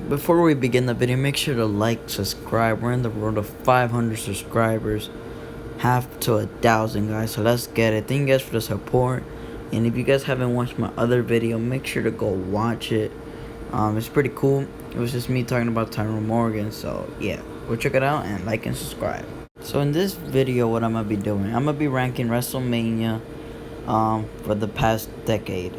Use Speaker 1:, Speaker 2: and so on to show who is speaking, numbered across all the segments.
Speaker 1: before we begin the video, make sure to like, subscribe. We're in the road of 500 subscribers, half to 1,000, guys. So let's get it. Thank you guys for the support. And if you guys haven't watched my other video, make sure to go watch it. It's pretty cool. It was just me talking about Tyrone Morgan. So yeah, go check it out and like and subscribe. So in this video, what I'm gonna be doing, I'm gonna be ranking Wrestlemania for the past decade.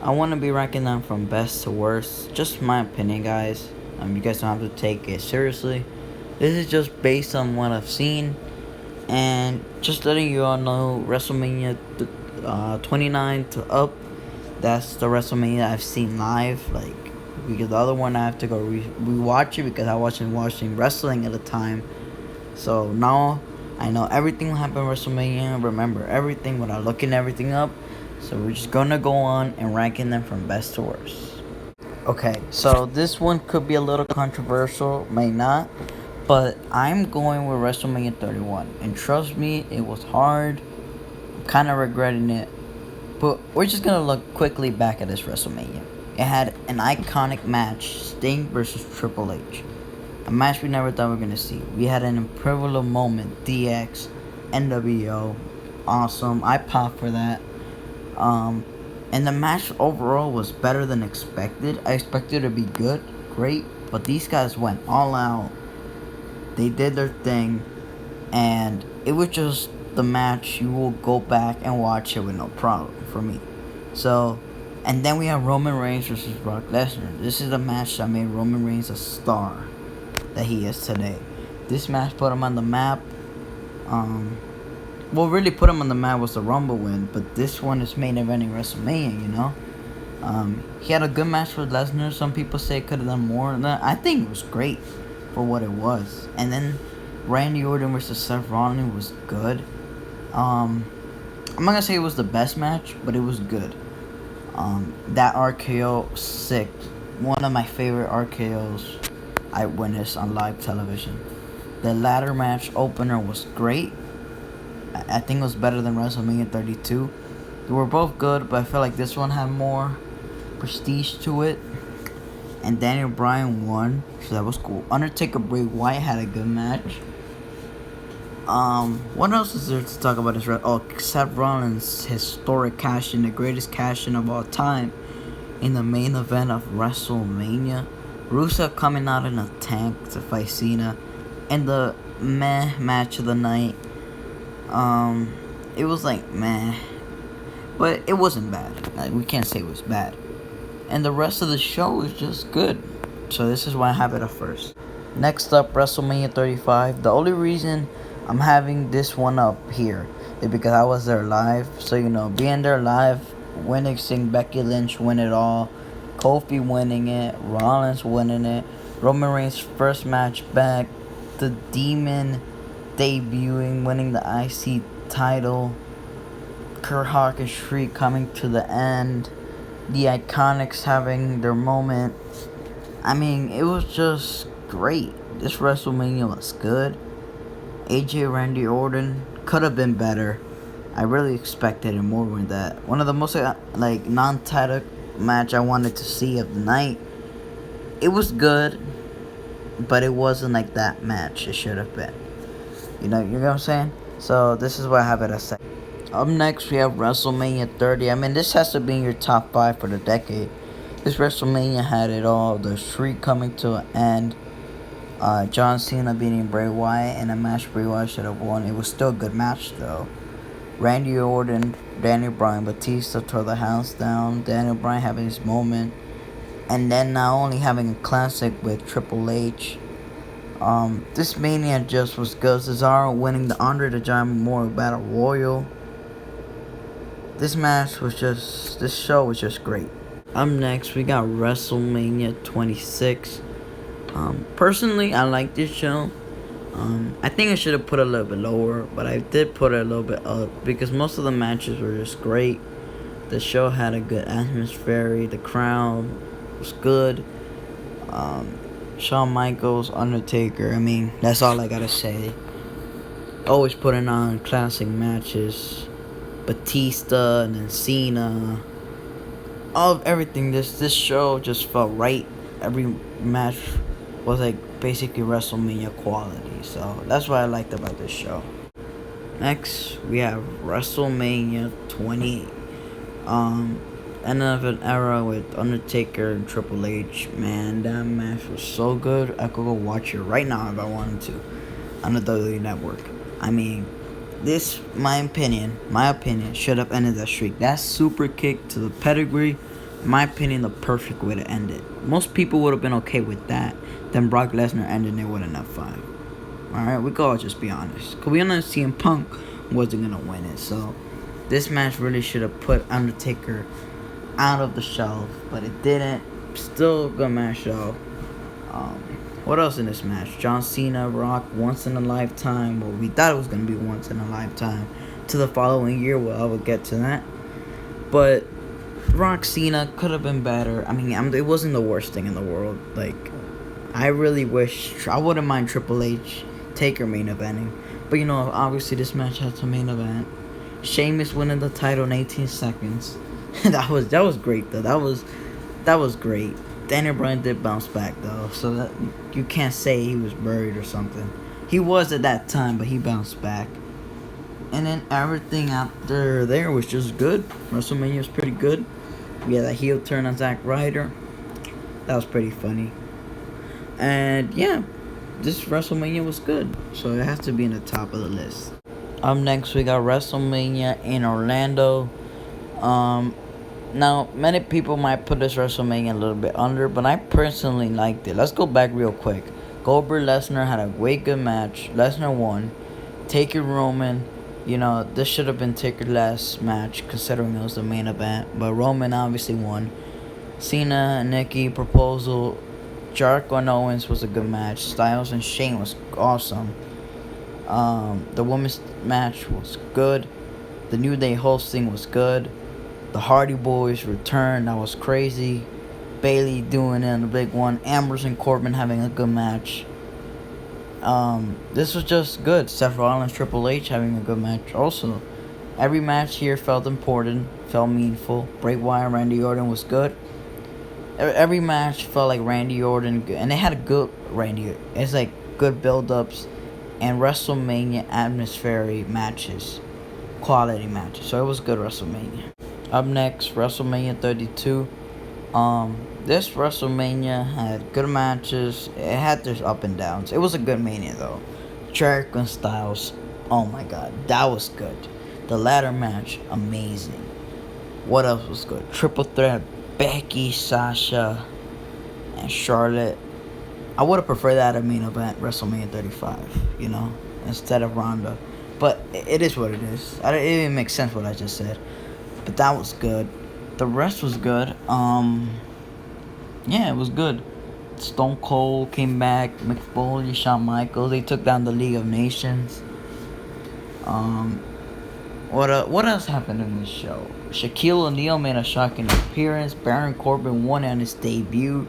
Speaker 1: I want to be ranking them from best to worst. Just my opinion, guys. You guys don't have to take it seriously. This is just based on what I've seen, and just letting you all know WrestleMania 29 to up. That's the WrestleMania I've seen live. Like, because the other one I have to go rewatch it because I wasn't watching wrestling at the time. So now I know everything will happen in WrestleMania. Remember everything without looking everything up. So we're just gonna go on and ranking them from best to worst. Okay, so this one could be a little controversial, may not, but I'm going with WrestleMania 31. And trust me, it was hard. I'm kind of regretting it. But we're just gonna look quickly back at this WrestleMania. It had an iconic match, Sting versus Triple H. A match we never thought we were gonna see. We had an improbable moment, DX, NWO, awesome. I popped for that. And the match overall was better than expected. I expected it to be good, great, but these guys went all out. They did their thing, and it was just the match you will go back and watch it with no problem for me. So, and then we have Roman Reigns versus Brock Lesnar. This is the match that made Roman Reigns a star that he is today. This match put him on the map. What really put him on the map was the Rumble win, but this one is main eventing WrestleMania, you know? He had a good match with Lesnar. Some people say it could have done more than that. I think it was great for what it was. And then Randy Orton versus Seth Rollins was good. I'm not gonna say it was the best match, but it was good. That RKO, sick. One of my favorite RKOs I witnessed on live television. The ladder match opener was great. I think it was better than WrestleMania 32. They were both good, but I feel like this one had more prestige to it. And Daniel Bryan won, so that was cool. Undertaker Bray Wyatt had a good match. What else is there to talk about this? Seth Rollins' historic cash-in, the greatest cash-in of all time, in the main event of WrestleMania. Rusev coming out in a tank to fight Cena, and the meh match of the night. It was like meh, but it wasn't bad. Like, we can't say it was bad. And the rest of the show is just good. So this is why I have it up first. Next up, WrestleMania 35. The only reason I'm having this one up here is because I was there live. So, you know, being there live, witnessing Becky Lynch win it all, Kofi winning it, Rollins winning it, Roman Reigns' first match back, the Demon debuting, winning the IC title, Kurt Hawkins' streak coming to the end, the Iconics having their moment. I mean, it was just great. This WrestleMania was good. AJ Randy Orton could have been better. I really expected it more than that. One of the most non-title match I wanted to see of the night. It was good, but it wasn't like that match it should have been. You know what I'm saying? So this is what I have it as second. Up next, we have WrestleMania 30. I mean, this has to be in your top 5 for the decade. This WrestleMania had it all. The streak coming to an end. John Cena beating Bray Wyatt in a match Bray Wyatt should have won. It was still a good match, though. Randy Orton, Daniel Bryan, Batista tore the house down. Daniel Bryan having his moment. And then not only having a classic with Triple H. This Mania just was good. Cesaro winning the Andre the Giant Memorial Battle Royal. This show was just great. Up next, we got WrestleMania 26. Personally, I like this show. I think I should have put it a little bit lower, but I did put it a little bit up because most of the matches were just great. The show had a good atmosphere. The crowd was good. Shawn Michaels, Undertaker. I mean, that's all I gotta say. Always putting on classic matches. Batista and then Cena. Everything. This show just felt right. Every match was like basically WrestleMania quality. So that's what I liked about this show. Next, we have WrestleMania 28. End of an era with Undertaker and Triple H. Man, that match was so good. I could go watch it right now if I wanted to on the WWE Network. I mean, this, my opinion, should have ended that streak. That super kick to the pedigree, in my opinion, the perfect way to end it. Most people would have been okay with that. Then Brock Lesnar ended it with an F5. Alright, we could all just be honest. Because we know CM Punk wasn't going to win it. So, this match really should have put Undertaker out of the shelf. But it didn't. Still a good match, though. What else in this match? John Cena, Rock, once in a lifetime. Well, we thought it was going to be once in a lifetime. To the following year, well, I will get to that. But Rock Cena could have been better. I mean, it wasn't the worst thing in the world. Like, I really wish, I wouldn't mind Triple H, Taker main eventing. But, you know, obviously this match had to main event. Sheamus winning the title in 18 seconds. that was great, though. That was great. Daniel Bryan did bounce back, though, so that you can't say he was buried or something. He was at that time, but he bounced back. And then everything after there was just good. WrestleMania was pretty good. We had that heel turn on Zack Ryder. That was pretty funny. And yeah, this WrestleMania was good, so it has to be in the top of the list. Up next, we got WrestleMania in Orlando. Now, many people might put this WrestleMania a little bit under, but I personally liked it. Let's go back real quick. Goldberg Lesnar had a great good match. Lesnar won. Taker Roman, you know, this should have been Taker's last match considering it was the main event, but Roman obviously won. Cena and Nikki Proposal, Jericho and Owens was a good match. Styles and Shane was awesome. The women's match was good. The New Day hosting was good. The Hardy Boys return, that was crazy. Bayley doing it in the big one. Ambrose and Corbin having a good match. This was just good. Seth Rollins, Triple H having a good match also. Every match here felt important, felt meaningful. Bray Wyatt, Randy Orton was good. Every match felt like Randy Orton, and they had a good Randy. It's like good build-ups and WrestleMania atmospheric matches, quality matches. So it was good WrestleMania. Up next, WrestleMania 32. This WrestleMania had good matches. It had their up and downs. It was a good Mania though. Jericho and Styles, oh my god, that was good. The ladder match, amazing. What else was good? Triple threat, Becky, Sasha, and Charlotte. I would have preferred that at main event, WrestleMania 35, you know, instead of Ronda. But it is what it is. It didn't make sense what I just said. But that was good. The rest was good. Yeah, it was good. Stone Cold came back. Mick Foley, Shawn Michaels. They took down the League of Nations. What else happened in this show? Shaquille O'Neal made a shocking appearance. Baron Corbin won on his debut.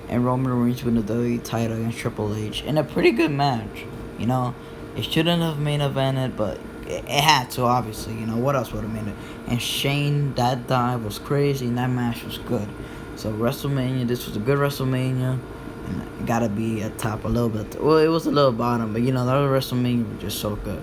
Speaker 1: And Roman Reigns won the WWE title against Triple H. In a pretty good match. You know, it shouldn't have main evented, but it had to, obviously. You know, what else would have made it? And Shane, that dive was crazy, and that match was good. So, WrestleMania, this was a good WrestleMania. And it gotta be at top a little bit. Well, it was a little bottom, but you know, the other WrestleMania was just so good.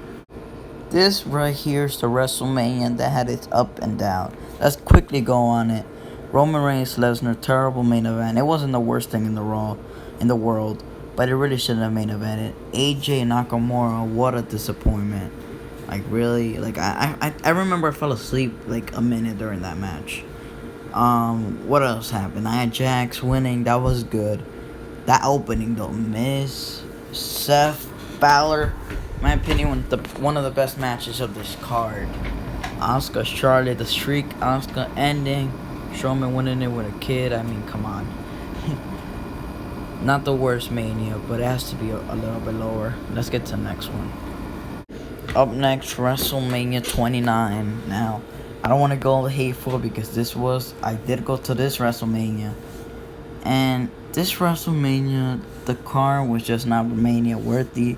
Speaker 1: This right here is the WrestleMania that had its up and down. Let's quickly go on it. Roman Reigns, Lesnar, terrible main event. It wasn't the worst thing in the world, but it really shouldn't have main evented. AJ Nakamura, what a disappointment. Like, really, like, I remember I fell asleep, like, a minute during that match. What else happened? I had Jax winning, that was good. That opening, though, Miz, Seth, Balor, in my opinion, one of the best matches of this card. Asuka, Charlotte, the streak, Asuka ending, Strowman winning it with a kid, I mean, come on. Not the worst Mania, but it has to be a little bit lower. Let's get to the next one. Up next, WrestleMania 29. Now, I don't want to go hateful because I did go to this WrestleMania. And this WrestleMania, the card was just not Mania worthy.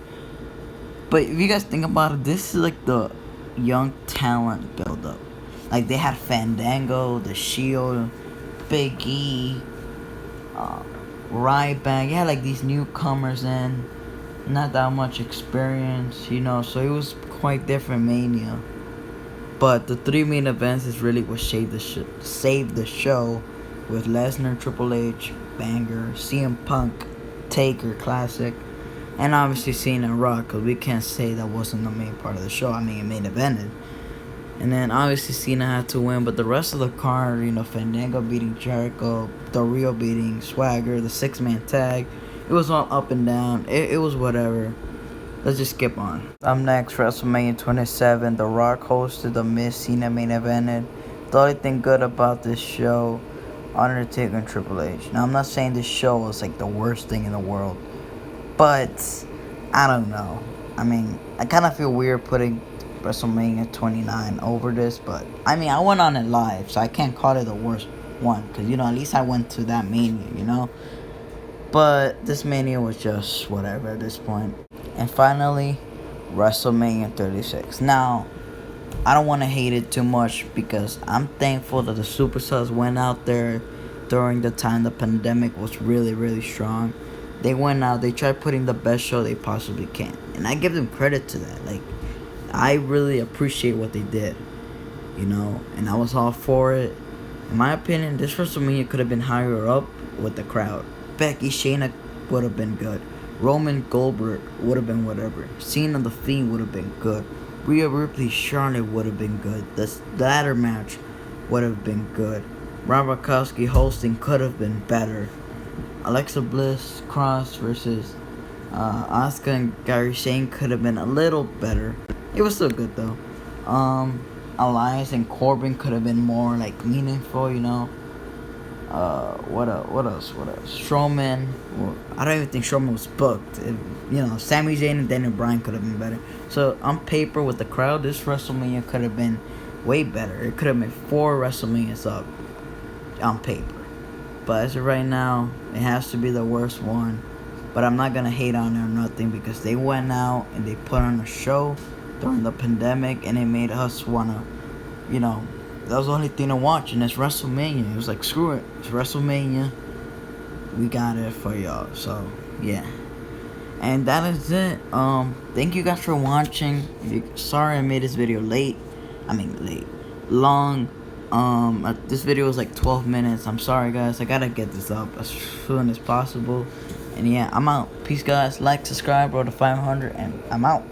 Speaker 1: But if you guys think about it, this is like the young talent build-up. Like, they had Fandango, The Shield, Big E, Ryback. You had like these newcomers in, not that much experience, you know. So it was quite different Mania. But the three main events is really what saved the show, with Lesnar, Triple H, banger, CM Punk, Taker, classic, and obviously Cena Rock, because we can't say that wasn't the main part of the show. I mean, it main evented. And then obviously Cena had to win, but the rest of the card, you know, Fandango beating Jericho, The Real beating Swagger, the 6-man tag, it was all up and down. It was whatever. Let's just skip on. Up next, WrestleMania 27. The Rock hosted the Miz Cena main evented. The only thing good about this show, Undertaker and Triple H. Now, I'm not saying this show was like the worst thing in the world, but I don't know. I mean, I kind of feel weird putting WrestleMania 29 over this, but I mean, I went on it live, so I can't call it the worst one, because, you know, at least I went to that Mania, you know. But this Mania was just whatever at this point. And finally, WrestleMania 36. Now, I don't want to hate it too much, because I'm thankful that the superstars went out there during the time the pandemic was really, really strong. They went out, they tried putting the best show they possibly can. And I give them credit to that. Like, I really appreciate what they did, you know, and I was all for it. In my opinion, this WrestleMania could have been higher up with the crowd. Becky, Shayna would have been good. Roman, Goldberg would have been whatever. Cena, The Fiend would have been good. Rhea Ripley, Charlotte would have been good. The ladder match would have been good. Rob Gronkowski hosting could have been better. Alexa Bliss, Cross versus Asuka and Gary Shane could have been a little better. It was still good though. Elias and Corbin could have been more like meaningful, you know. What else? Strowman. Well, I don't even think Strowman was booked. You know, Sami Zayn and Daniel Bryan could have been better. So on paper with the crowd, this WrestleMania could have been way better. It could have been 4 WrestleManias up on paper. But as of right now, it has to be the worst one. But I'm not gonna hate on it or nothing, because they went out and they put on a show during the pandemic, and it made us wanna, you know, that was the only thing to watch, and it's WrestleMania. It was like, screw it, it's WrestleMania. We got it for y'all. So yeah, and that is it. Thank you guys for watching. Sorry I made this video late. Long. This video was like 12 minutes. I'm sorry guys. I gotta get this up as soon as possible. And yeah, I'm out. Peace guys. Like, subscribe, bro, to 500, and I'm out.